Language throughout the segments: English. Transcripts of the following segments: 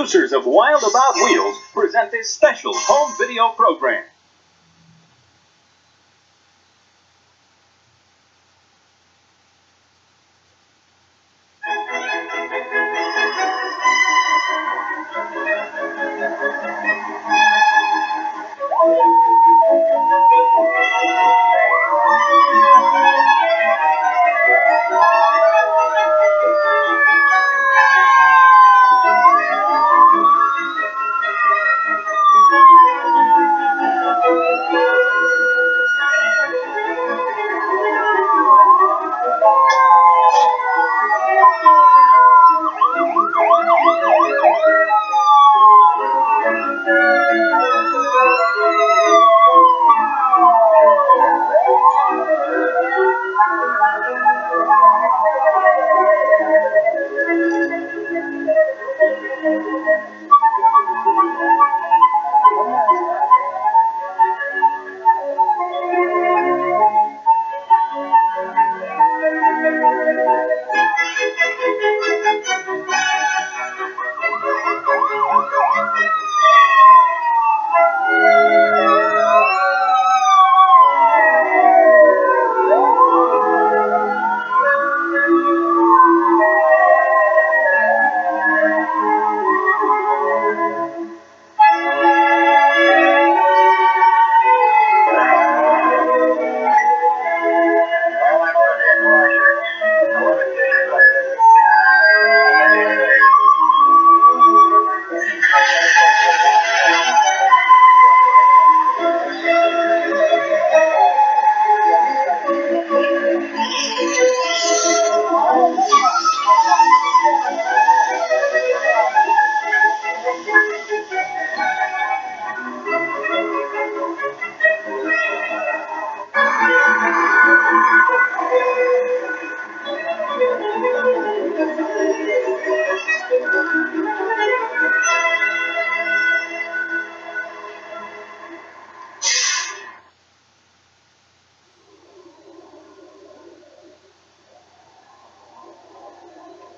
producers of Wild About Wheels present this special home video program.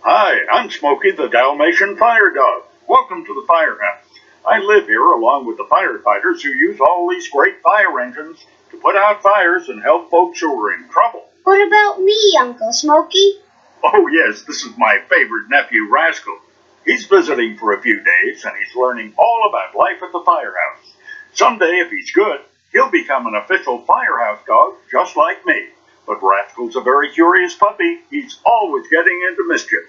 Hi, I'm Smokey the Dalmatian Fire Dog. Welcome to the firehouse. I live here along with the firefighters who use all these great fire engines to put out fires and help folks who are in trouble. What about me, Uncle Smokey? Oh yes, this is my favorite nephew, Rascal. He's visiting for a few days and he's learning all about life at the firehouse. Someday, if he's good, he'll become an official firehouse dog just like me. But Rascal's a very curious puppy. He's always getting into mischief.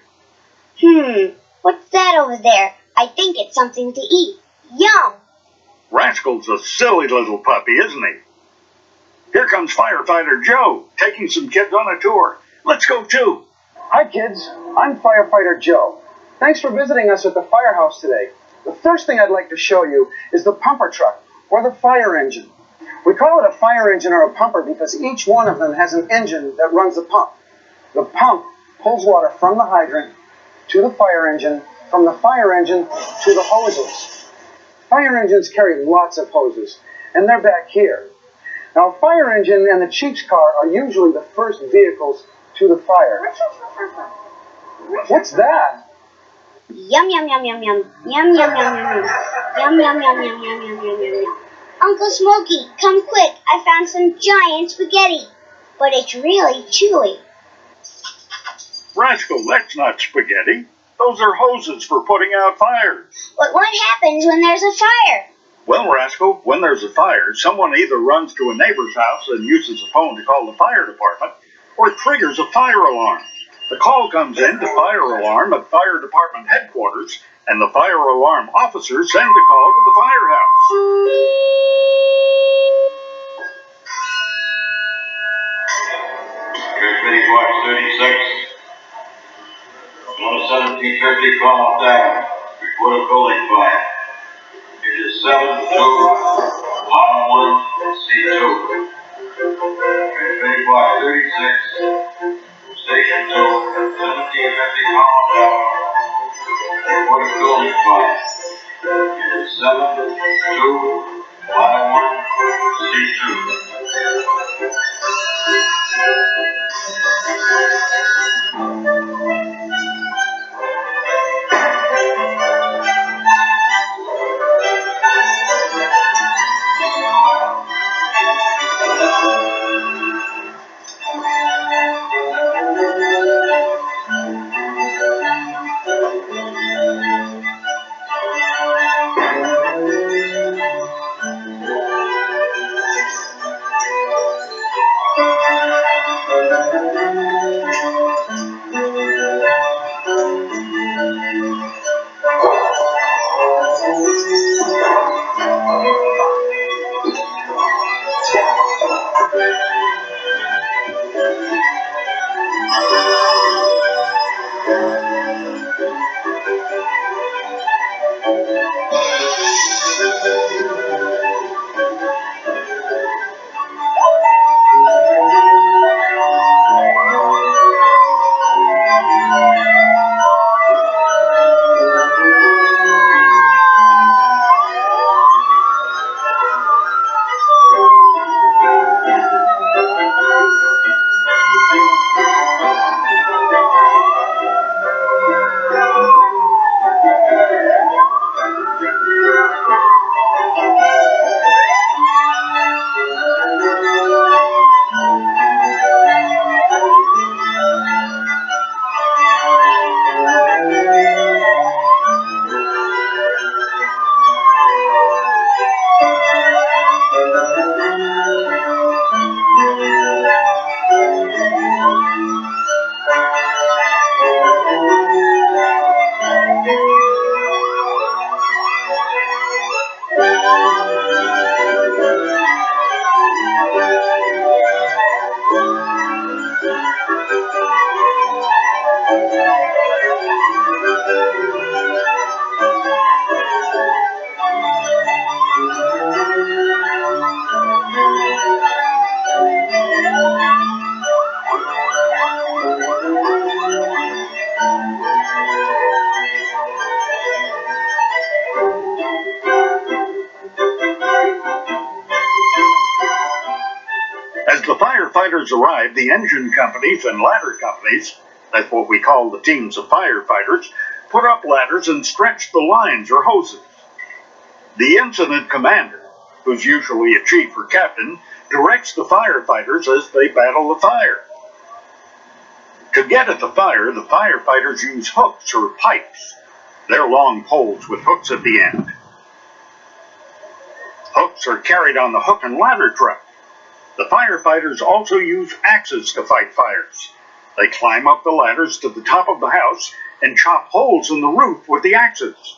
What's that over there? I think it's something to eat. Yum! Rascal's a silly little puppy, isn't he? Here comes Firefighter Joe, taking some kids on a tour. Let's go too. Hi kids, I'm Firefighter Joe. Thanks for visiting us at the firehouse today. The first thing I'd like to show you is the pumper truck, or the fire engine. We call it a fire engine or a pumper because each one of them has an engine that runs the pump. The pump pulls water from the hydrant to the fire engine, from the fire engine to the hoses. Fire engines carry lots of hoses, and they're back here. Now, a fire engine and the chief's car are usually the first vehicles to the fire. What's that? Yum, yum, yum, yum, yum. Yum, yum, yum, yum, yum. Yum, yum, yum, yum, yum, yum, yum, yum, yum. Uncle Smokey, come quick. I found some giant spaghetti. But it's really chewy. Rascal, that's not spaghetti. Those are hoses for putting out fires. But what happens when there's a fire? Well, Rascal, when there's a fire, someone either runs to a neighbor's house and uses a phone to call the fire department, or triggers a fire alarm. The call comes in to fire alarm at fire department headquarters, and the fire alarm officers send the call to the firehouse. Transmitting Watch 36. On 1750 call down. Report a building fire. It is 7211C2. Transmitting Watch 36. Station 2. 1750 call down. Report a building fire. It is 7211C2. the firefighters arrive, the engine companies and ladder companies, that's what we call the teams of firefighters, put up ladders and stretch the lines or hoses. The incident commander, who's usually a chief or captain, directs the firefighters as they battle the fire. To get at the fire, the firefighters use hooks or pipes. They're long poles with hooks at the end. Hooks are carried on the hook and ladder truck. The firefighters also use axes to fight fires. They climb up the ladders to the top of the house and chop holes in the roof with the axes.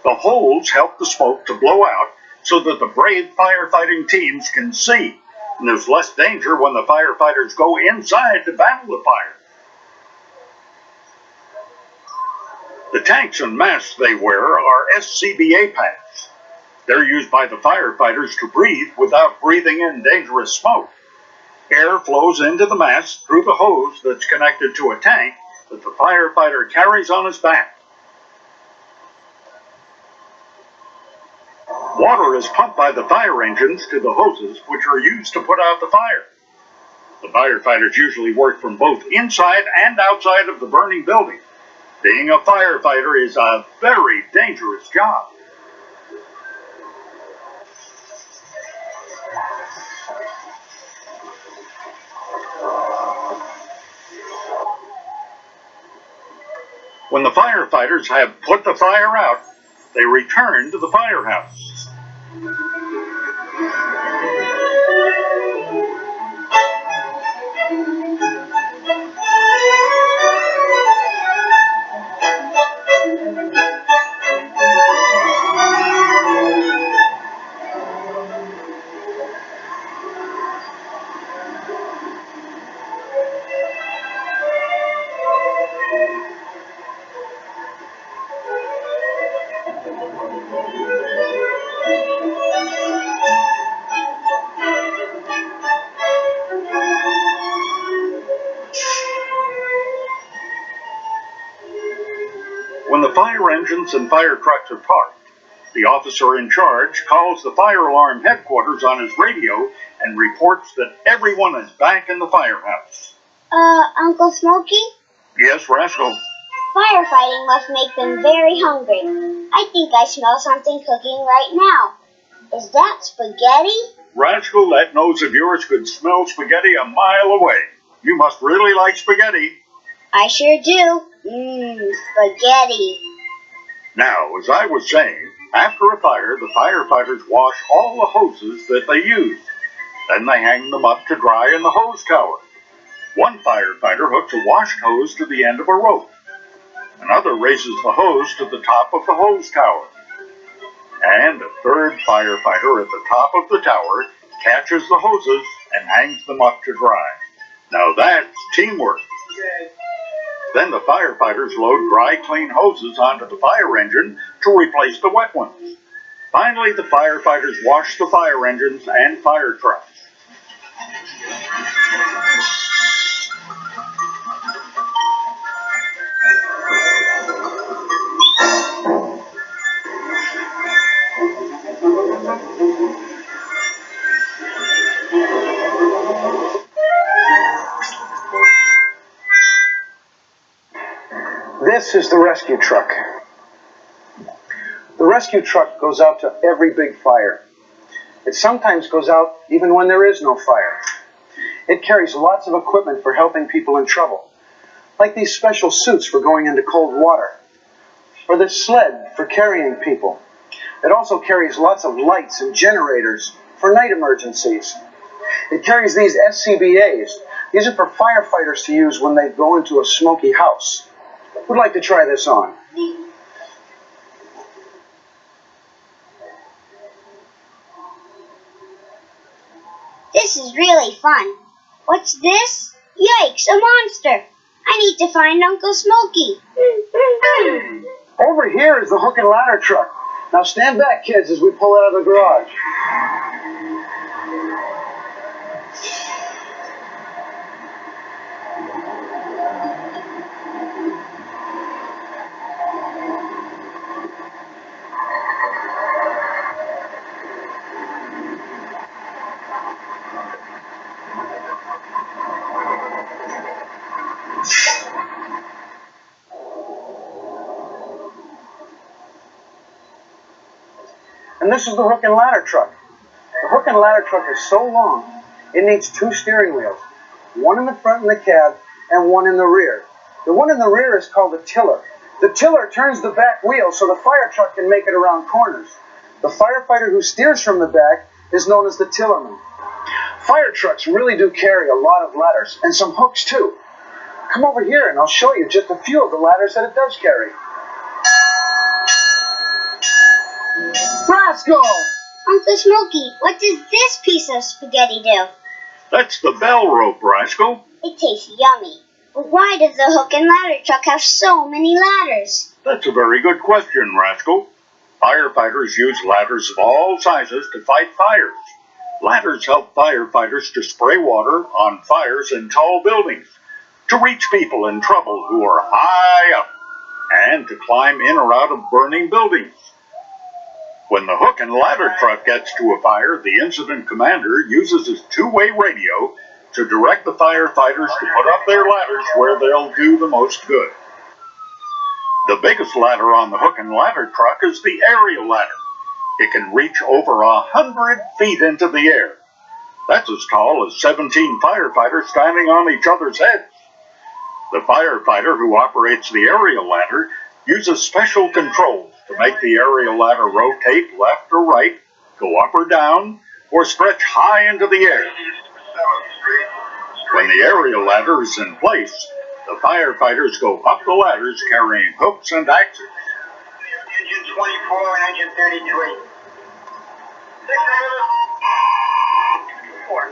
The holes help the smoke to blow out so that the brave firefighting teams can see. And there's less danger when the firefighters go inside to battle the fire. The tanks and masks they wear are SCBA packs. They're used by the firefighters to breathe without breathing in dangerous smoke. Air flows into the mask through the hose that's connected to a tank that the firefighter carries on his back. Water is pumped by the fire engines to the hoses, which are used to put out the fire. The firefighters usually work from both inside and outside of the burning building. Being a firefighter is a very dangerous job. When the firefighters have put the fire out, they return to the firehouse. When the fire engines and fire trucks are parked, the officer in charge calls the fire alarm headquarters on his radio and reports that everyone is back in the firehouse. Uncle Smokey? Yes, Rascal? Firefighting must make them very hungry. I think I smell something cooking right now. Is that spaghetti? Rascal, that nose of yours could smell spaghetti a mile away. You must really like spaghetti. I sure do. Spaghetti. Now, as I was saying, after a fire, the firefighters wash all the hoses that they use. Then they hang them up to dry in the hose tower. One firefighter hooks a washed hose to the end of a rope. Another raises the hose to the top of the hose tower. And a third firefighter at the top of the tower catches the hoses and hangs them up to dry. Now that's teamwork. Then the firefighters load dry, clean hoses onto the fire engine to replace the wet ones. Finally, the firefighters wash the fire engines and fire trucks. This is the rescue truck. The rescue truck goes out to every big fire. It sometimes goes out even when there is no fire. It carries lots of equipment for helping people in trouble, like these special suits for going into cold water, or this sled for carrying people. It also carries lots of lights and generators for night emergencies. It carries these SCBAs. These are for firefighters to use when they go into a smoky house. Who'd like to try this on? This is really fun. What's this? Yikes, a monster. I need to find Uncle Smokey. Over here is the hook and ladder truck. Now stand back, kids, as we pull it out of the garage. And this is the hook and ladder truck. The hook and ladder truck is so long, it needs 2 steering wheels. One in the front in the cab and one in the rear. The one in the rear is called a tiller. The tiller turns the back wheel so the fire truck can make it around corners. The firefighter who steers from the back is known as the tillerman. Fire trucks really do carry a lot of ladders and some hooks too. Come over here and I'll show you just a few of the ladders that it does carry. Rascal! Uncle Smokey, what does this piece of spaghetti do? That's the bell rope, Rascal. It tastes yummy. But why does the hook and ladder truck have so many ladders? That's a very good question, Rascal. Firefighters use ladders of all sizes to fight fires. Ladders help firefighters to spray water on fires in tall buildings, to reach people in trouble who are high up, and to climb in or out of burning buildings. When the hook and ladder truck gets to a fire, the incident commander uses his 2-way radio to direct the firefighters to put up their ladders where they'll do the most good. The biggest ladder on the hook and ladder truck is the aerial ladder. It can reach over 100 feet into the air. That's as tall as 17 firefighters standing on each other's heads. The firefighter who operates the aerial ladder uses special controls to make the aerial ladder rotate left or right, go up or down, or stretch high into the air. When the aerial ladder is in place, the firefighters go up the ladders carrying hooks and axes. Engine 24 and engine 33. 4.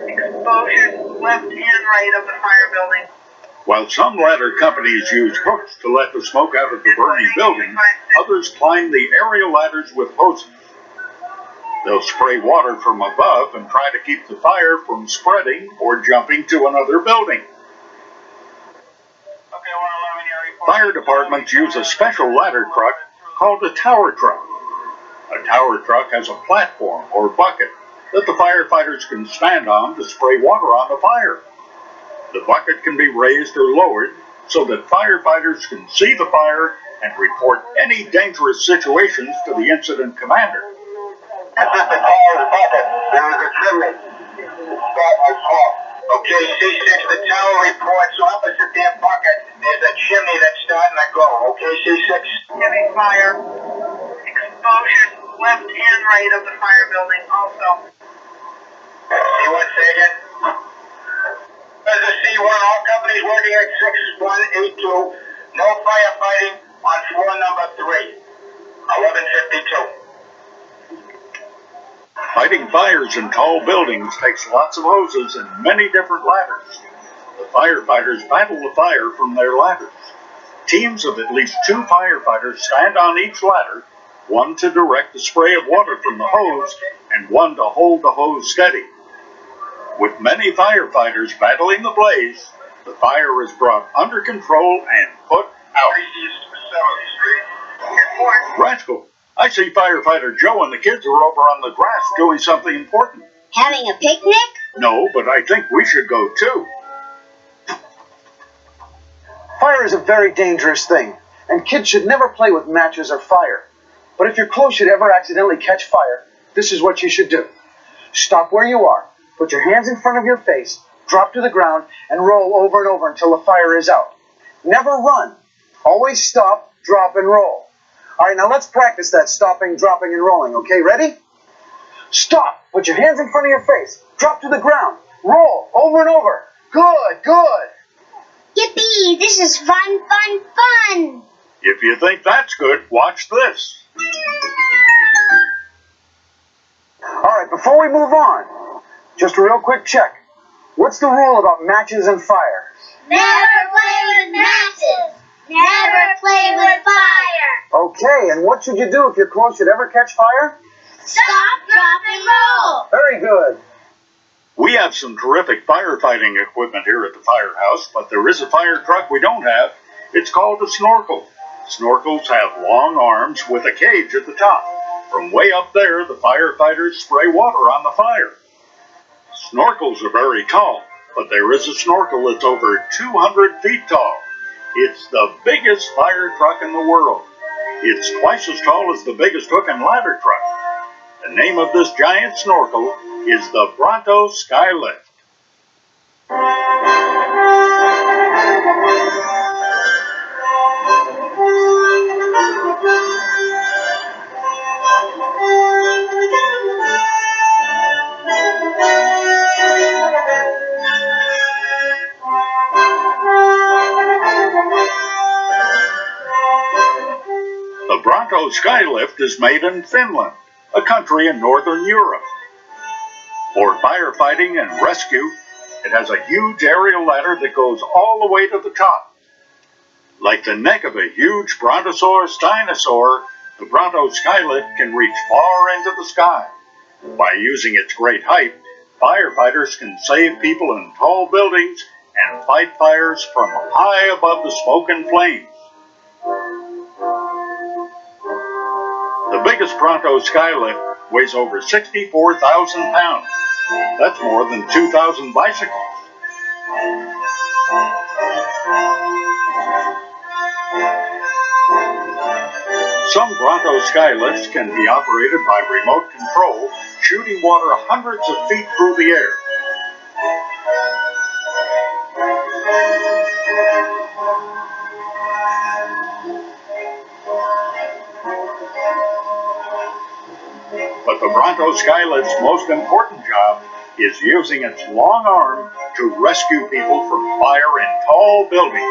Explosion left and right of the fire building. While some ladder companies use hooks to let the smoke out of the burning building, others climb the aerial ladders with hoses. They'll spray water from above and try to keep the fire from spreading or jumping to another building. Fire departments use a special ladder truck called a tower truck. A tower truck has a platform or bucket that the firefighters can stand on to spray water on the fire. The bucket can be raised or lowered so that firefighters can see the fire and report any dangerous situations to the incident commander. This is the tower bucket. There is a chimney. Start my call. Okay, C6, the tower reports opposite their bucket. There's a chimney that's starting to go. Okay, C6? Heavy fire. Explosion left and right of the fire building also. C1, say again. This is C1, all companies working at 6182. No firefighting on floor number 3. 1152. Fighting fires in tall buildings takes lots of hoses and many different ladders. The firefighters battle the fire from their ladders. Teams of at least 2 firefighters stand on each ladder, one to direct the spray of water from the hose and one to hold the hose steady. With many firefighters battling the blaze, the fire is brought under control and put out. Rascal, I see Firefighter Joe and the kids are over on the grass doing something important. Having a picnic? No, but I think we should go too. Fire is a very dangerous thing, and kids should never play with matches or fire. But if your clothes should ever accidentally catch fire, this is what you should do. Stop where you are, put your hands in front of your face, drop to the ground, and roll over and over until the fire is out. Never run. Always stop, drop, and roll. All right, now let's practice that stopping, dropping, and rolling, okay? Ready? Stop. Put your hands in front of your face. Drop to the ground. Roll over and over. Good, good. Yippee! This is fun, fun, fun! If you think that's good, watch this. All right, before we move on, just a real quick check. What's the rule about matches and fire? Never play with matches! Never play with fire! Okay, and what should you do if your clothes should ever catch fire? Stop, drop, and roll! Very good. We have some terrific firefighting equipment here at the firehouse, but there is a fire truck we don't have. It's called a snorkel. Snorkels have long arms with a cage at the top. From way up there, the firefighters spray water on the fire. Snorkels are very tall, but there is a snorkel that's over 200 feet tall. It's the biggest fire truck in the world. It's twice as tall as the biggest hook and ladder truck. The name of this giant snorkel is the Bronto Skylift. The Bronto Skylift is made in Finland, a country in northern Europe. For firefighting and rescue, it has a huge aerial ladder that goes all the way to the top. Like the neck of a huge Brontosaurus dinosaur, the Bronto Skylift can reach far into the sky. By using its great height, firefighters can save people in tall buildings and fight fires from high above the smoke and flames. The biggest Bronto Skylift weighs over 64,000 pounds. That's more than 2,000 bicycles. Some Bronto Skylifts can be operated by remote control, shooting water hundreds of feet through the air. But the Bronto Skylift's most important job is using its long arm to rescue people from fire in tall buildings.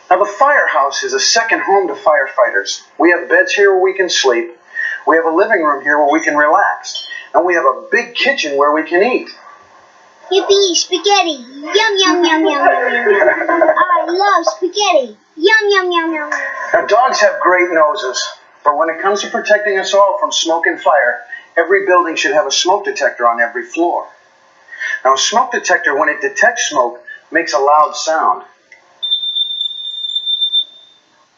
Now, the firehouse is a second home to firefighters. We have beds here where we can sleep. We have a living room here where we can relax. And we have a big kitchen where we can eat. Yippee, spaghetti! Yum, yum, yum, yum, yum, yum, yum. I love spaghetti! Yum, yum, yum, yum. Now, dogs have great noses. But when it comes to protecting us all from smoke and fire, every building should have a smoke detector on every floor. Now, a smoke detector, when it detects smoke, makes a loud sound.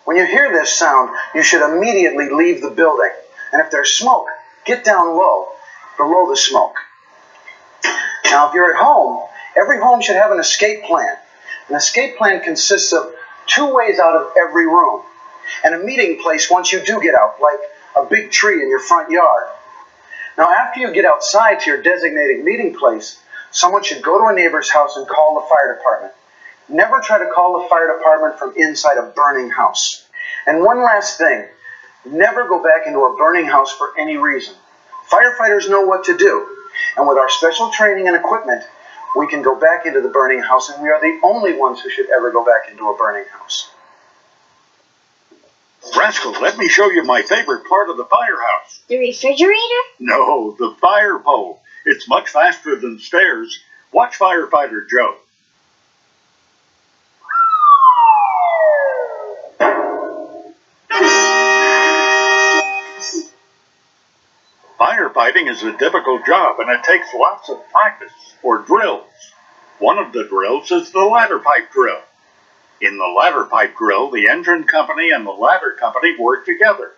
When you hear this sound, you should immediately leave the building. And if there's smoke, get down low, below the smoke. Now, if you're at home, every home should have an escape plan. An escape plan consists of 2 ways out of every room, and a meeting place once you do get out, like a big tree in your front yard. Now, after you get outside to your designated meeting place, someone should go to a neighbor's house and call the fire department. Never try to call the fire department from inside a burning house. And one last thing, never go back into a burning house for any reason. Firefighters know what to do, and with our special training and equipment, we can go back into the burning house, and we are the only ones who should ever go back into a burning house. Rascal, let me show you my favorite part of the firehouse. The refrigerator? No, the fire pole. It's much faster than stairs. Watch Firefighter Joe. Firefighting is a difficult job, and it takes lots of practice or drills. One of the drills is the ladder pipe drill. In the ladder pipe drill, the engine company and the ladder company work together.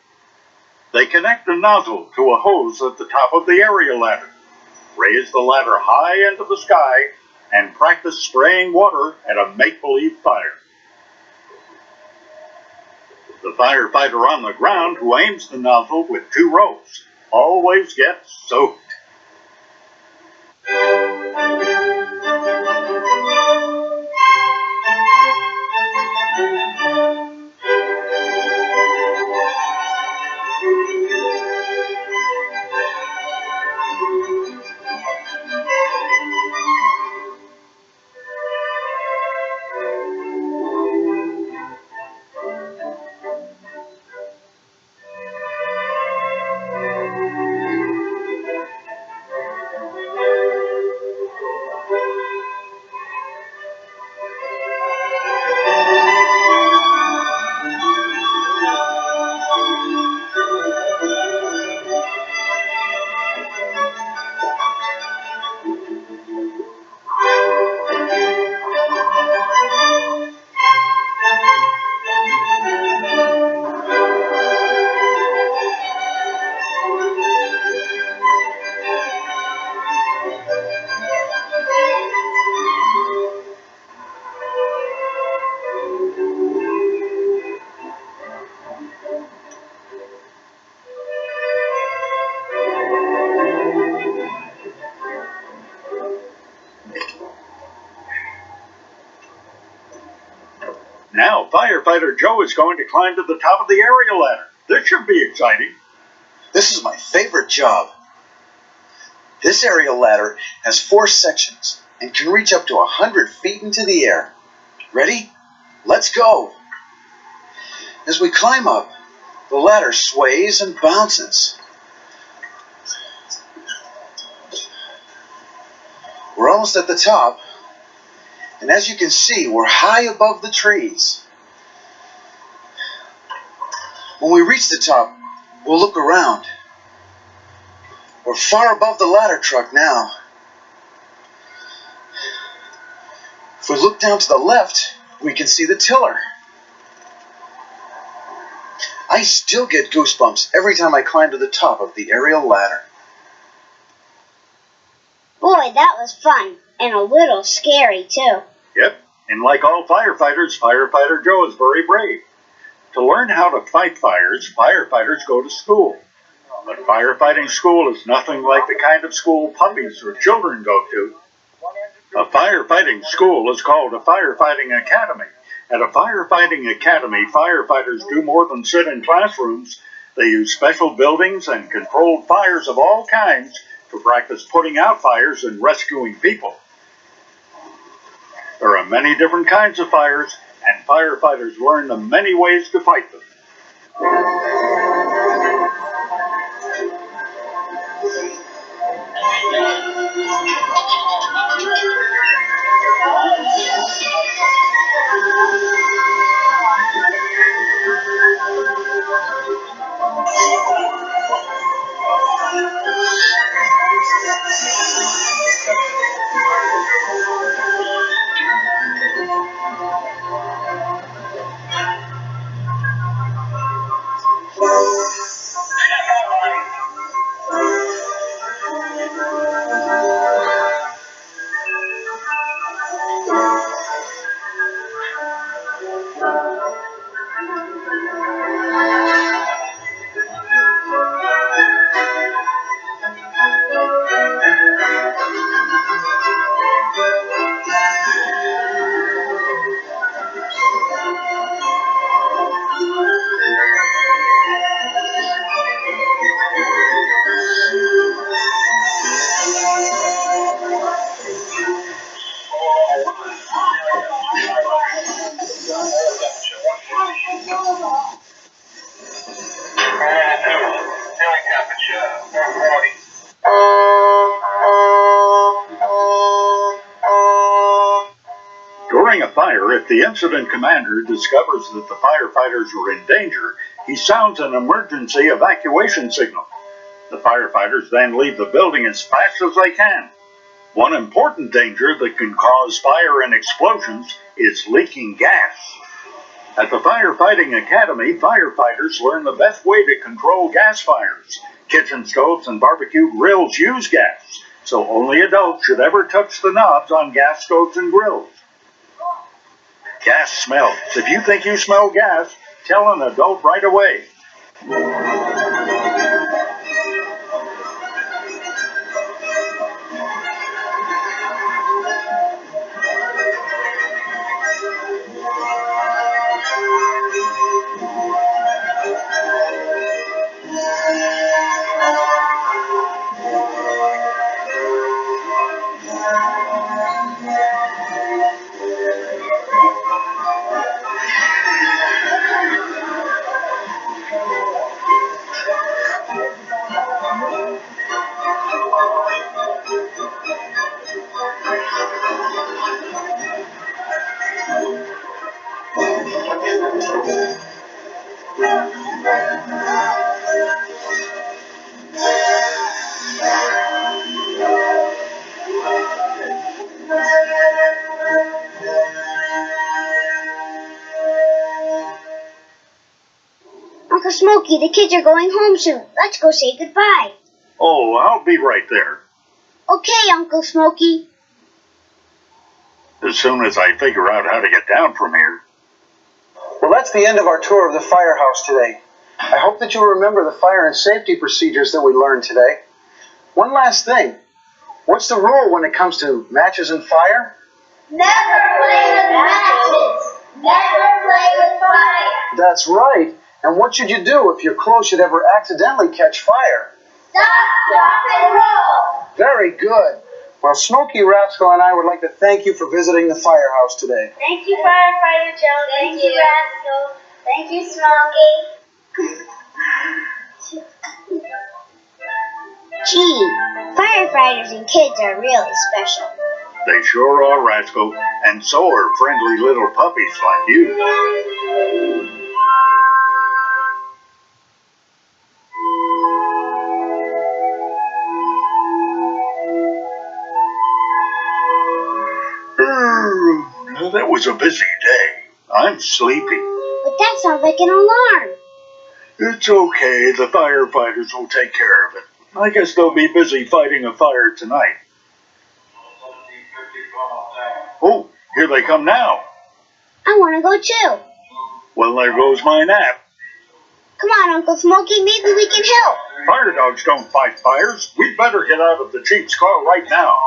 They connect a nozzle to a hose at the top of the area ladder, raise the ladder high into the sky, and practice spraying water at a make-believe fire. The firefighter on the ground who aims the nozzle with 2 ropes always gets soaked. Now Firefighter Joe is going to climb to the top of the aerial ladder. This should be exciting. This is my favorite job. This aerial ladder has 4 sections and can reach up to 100 feet into the air. Ready? Let's go! As we climb up, the ladder sways and bounces. We're almost at the top, and as you can see, we're high above the trees. When we reach the top, we'll look around. We're far above the ladder truck now. If we look down to the left, we can see the tiller. I still get goosebumps every time I climb to the top of the aerial ladder. Boy, that was fun, and a little scary, too. Yep, and like all firefighters, Firefighter Joe is very brave. To learn how to fight fires, firefighters go to school. But firefighting school is nothing like the kind of school puppies or children go to. A firefighting school is called a firefighting academy. At a firefighting academy, firefighters do more than sit in classrooms. They use special buildings and controlled fires of all kinds to practice putting out fires and rescuing people. There are many different kinds of fires, and firefighters learn the many ways to fight them. During a fire, if the incident commander discovers that the firefighters are in danger, he sounds an emergency evacuation signal. The firefighters then leave the building as fast as they can. One important danger that can cause fire and explosions is leaking gas. At the Firefighting Academy, firefighters learn the best way to control gas fires. Kitchen stoves and barbecue grills use gas, so only adults should ever touch the knobs on gas stoves and grills. Gas smells. If you think you smell gas, tell an adult right away. Uncle Smokey, the kids are going home soon. Let's go say goodbye. Oh, I'll be right there. Okay, Uncle Smokey. As soon as I figure out how to get down from here. Well, that's the end of our tour of the firehouse today. I hope that you'll remember the fire and safety procedures that we learned today. One last thing. What's the rule when it comes to matches and fire? Never play with matches. Never play with fire. That's right. And what should you do if your clothes should ever accidentally catch fire? Stop, drop, and roll. Very good. Well, Smokey, Rascal, and I would like to thank you for visiting the firehouse today. Thank you, Firefighter Joe. Thank you, Rascal. Thank you, Smokey. Gee, firefighters and kids are really special. They sure are, Rascal, and so are friendly little puppies like you. Now that was a busy day. I'm sleepy. But that sounds like an alarm. It's okay. The firefighters will take care of it. I guess they'll be busy fighting a fire tonight. Oh, here they come now. I want to go too. Well, there goes my nap. Come on, Uncle Smokey, maybe we can help. Fire dogs don't fight fires. We'd better get out of the Chief's car right now.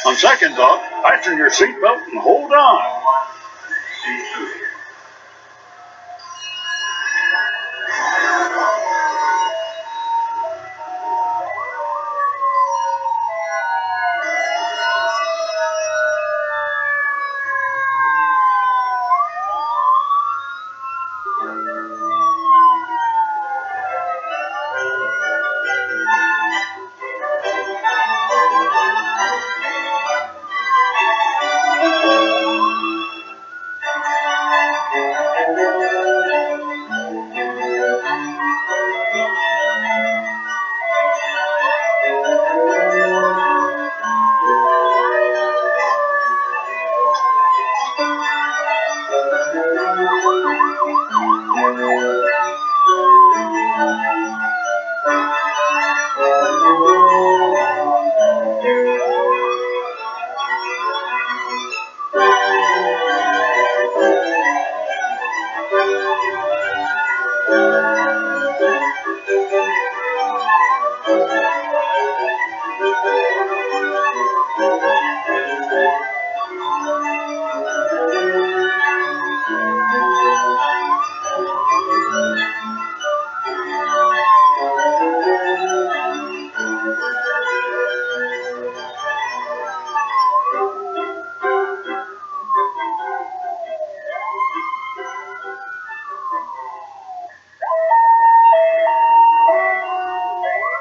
On second thought, fasten your seatbelt and hold on.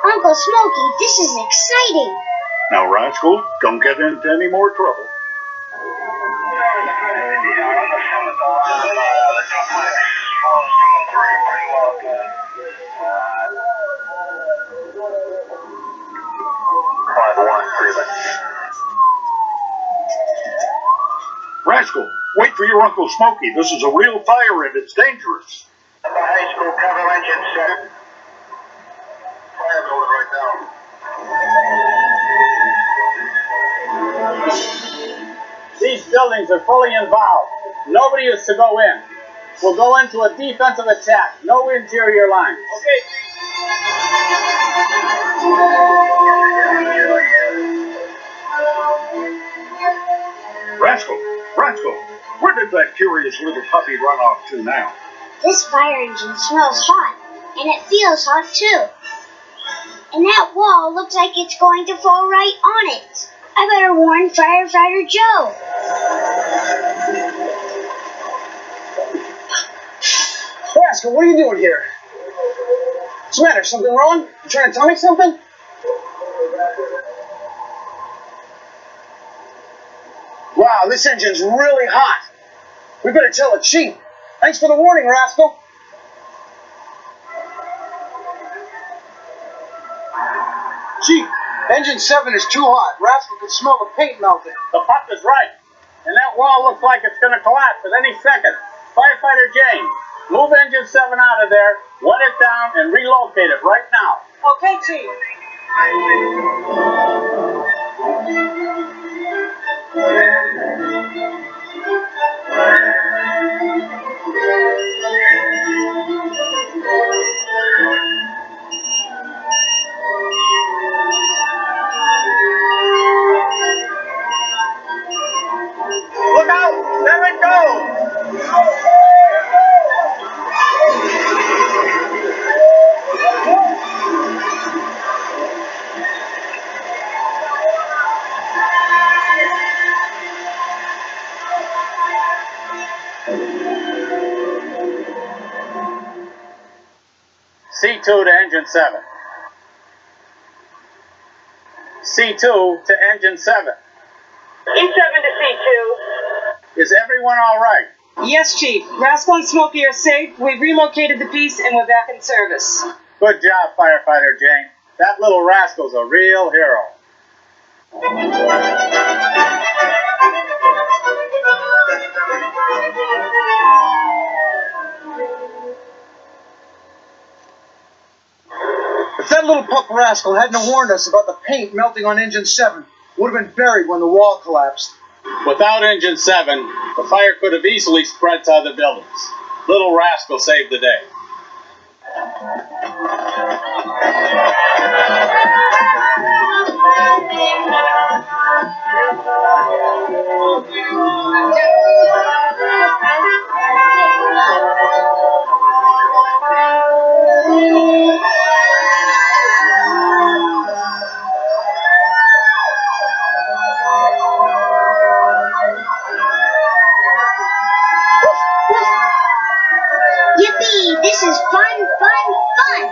Uncle Smokey, this is exciting. Now, Rascal, don't get into any more trouble. Rascal, wait for your Uncle Smokey. This is a real fire and it's dangerous. The high school cover engine set. Fire going right now. These buildings are fully involved. Nobody is to go in. We'll go into a defensive attack. No interior lines. Okay. Rascal, where did that curious little puppy run off to now? This fire engine smells hot, and it feels hot too. And that wall looks like it's going to fall right on it. I better warn Firefighter Joe. Rascal, what are you doing here? What's the matter? Something wrong? You trying to tell me something? Wow, this engine's really hot. We better tell the chief. Thanks for the warning, Rascal. Chief, engine 7 is too hot. Rascal can smell the paint melting. The pup is right. And that wall looks like it's going to collapse at any second. Firefighter James, move engine 7 out of there, let it down, and relocate it right now. Okay, Chief. C2 to engine 7. C2 to engine 7. E7 to C2. Is everyone all right? Yes, Chief. Rascal and Smokey are safe. We've relocated the piece and we're back in service. Good job, Firefighter Jane. That little rascal's a real hero. If that little pup Rascal hadn't warned us about the paint melting on engine 7, would have been buried when the wall collapsed. Without engine 7, the fire could have easily spread to other buildings. Little Rascal saved the day. Yippee! This is fun, fun, fun!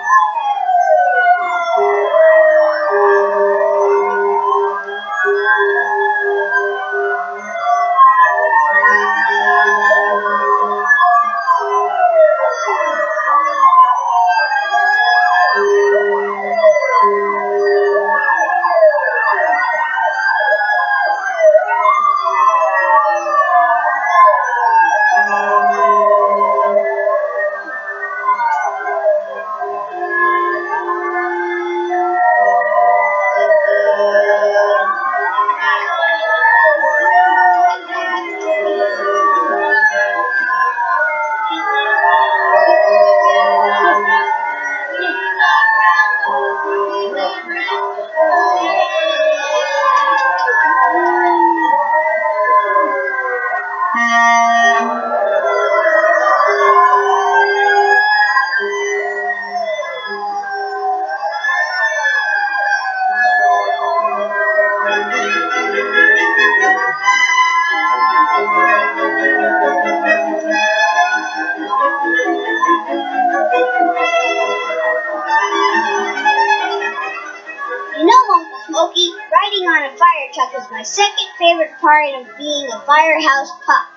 You know, Uncle Smokey, riding on a fire truck is my second favorite part of being a firehouse pup.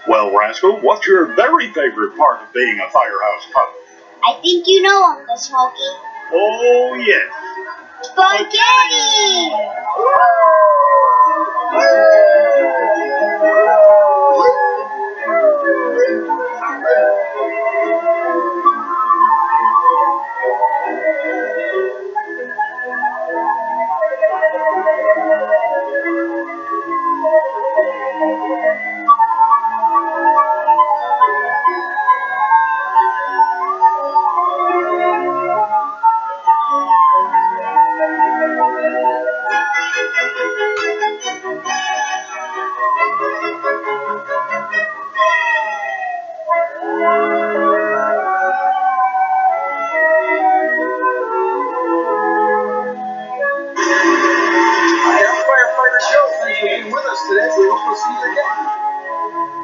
Well, Rascal, what's your very favorite part of being a firehouse pup? I think you know, Uncle Smokey. Oh, yes. Spaghetti! Hi, I'm Firefighter Joe. Thanks for being with us today. We hope we'll see you again.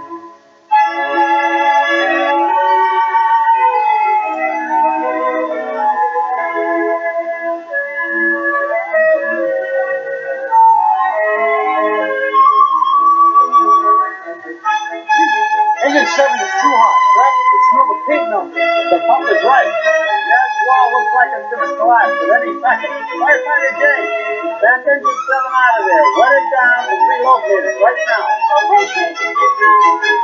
Engine 7 is too hot. Rascal can smell the paint melting. The pump is right. That wall looks like it's going to collapse at any second. Firefighter Jane, back engine 7 out of there. Wet it down and relocate it right now. Okay, Chief.